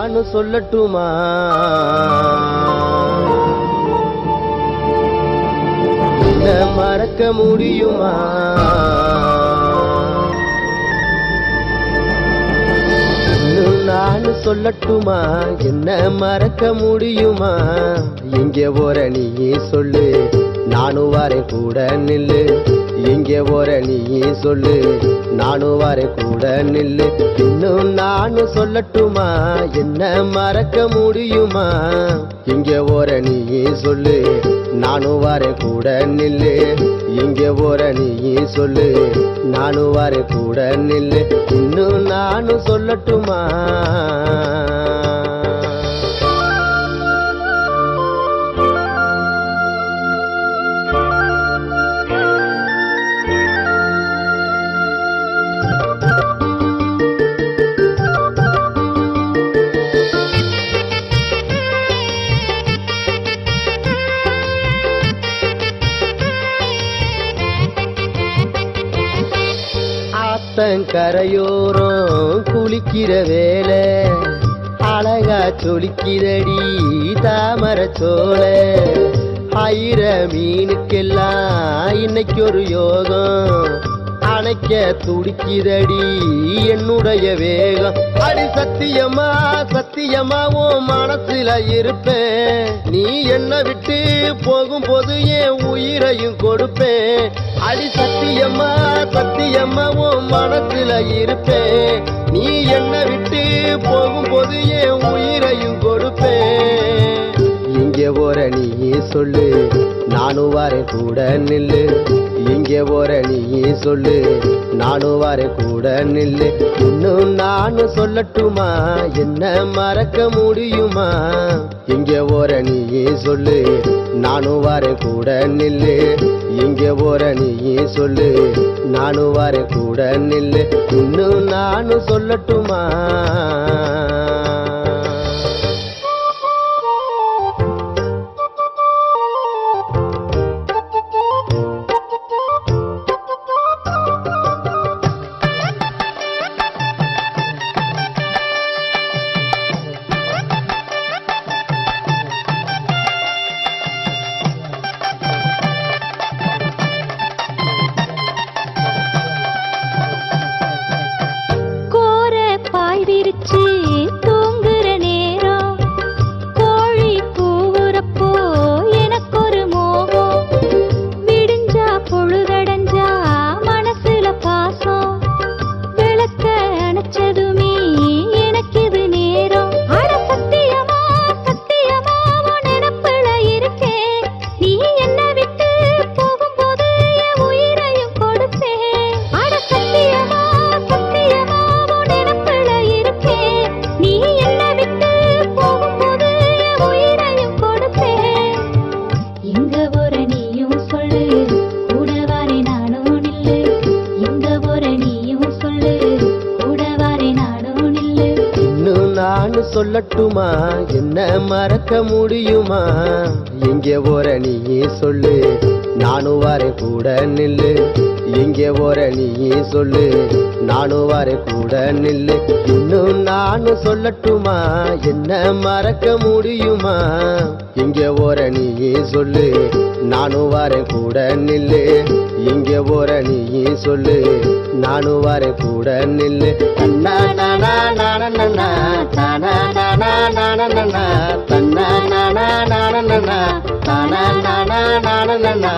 நானும் சொல்லட்டுமா? என்ன மறக்க முடியுமா? இன்னும் நானும் சொல்லட்டுமா? என்ன மறக்க முடியுமா? எங்கே போற நீ சொல்லு, நானும் வரேன் கூட நில்லு. எங்கே போற நீ சொல்லு, நானும் வரேன் கூட நில்லு. இன்னும் நானும் சொல்லட்டுமா? என்ன மறக்க முடியுமா? எங்கே போற நீ சொல்லு, நானும் வரேன் கூட நில்லு. எங்கே போற நீ சொல்லு, நானும் வரேன் கூட நில்லு. இன்னும் நானும் சொல்லட்டுமா? கரையோரம் குளிக்கிற வேலை அழகா சொலிக்கிறடி தாமரை சோழ. ஆயிர மீனுக்கெல்லாம் இன்னைக்கு ஒரு யோகம், அணைக்க துடிக்கிறடி என்னுடைய வேகம். அடி சத்தியமா சத்தியமா உன் மனசுல இருப்பேன், நீ என்ன விட்டு போகும்போது என் உயிரையும் கொடுப்பேன். அடி சத்தியமா சத்தியமா உன் மனசுல இருப்பேன், நீ என்ன விட்டு போகும்போது என் உயிரையும் கொடுப்பேன். எங்கே போற நீ சொல்லு, நானும் வரேன் கூட நில்லு. எங்கே போற நீ சொல்லு, நானும் வரேன் கூட நில்லு. இன்னும் நானும் சொல்லட்டுமா? என்ன மறக்க முடியுமா? எங்கே போற நீ சொல்லு, நானும் வரேன் கூட நில்லு. எங்கே போற நீ சொல்லு, நானும் வரேன் கூட நில்லு. இன்னும் நானும் சொல்லட்டுமா? தூங்குற நேரம் கோழி கூவுறப்போ எனக்கு ஒரு மோகம். விடிஞ்சா பொழுதடைஞ்சா மனசுல பாசம், விளக்க அணைச்சதுமே எனக்கு இது நேரம். அட சத்தியமா சத்தியமா உன் நினப்புல இருக்கேன், நீ என்ன விட்டு போகும்போது என் உயிரையும் கொடுப்பேன். அட சத்தியமா சத்தியமா உன் நினப்புல இருக்கேன், நீ என்ன விட்டு போகும்போது என் உயிரையும் கொடுப்பேன். எங்க போற நீயும் சொல்லு, கூட வாரே நானும் நில்லு. எங்க போற நீயும் சொல்லு, கூட வாரே நானும் நில்லு. இன்னும் நானும் சொல்லட்டுமா? என்ன மறக்க முடியுமா? எங்கே போற நீ சொல்லு, நானும் வரேன் கூட நில்லு. எங்கே போற நீ சொல்லு, நானும் வரேன் கூட நில்லு. இன்னும் நானும் சொல்லட்டுமா? என்ன மறக்க முடியுமா? எங்கே போற நீ சொல்லு, நானும் வரேன் கூட நில்லு. எங்கே போற நீ சொல்லு, நானும் வரேன் கூட நில்லு. தன்னா நானா நானா நானா தானா நானா நானா நானா தன்னா நானா நானா நானா தானா நானா நானா நானா.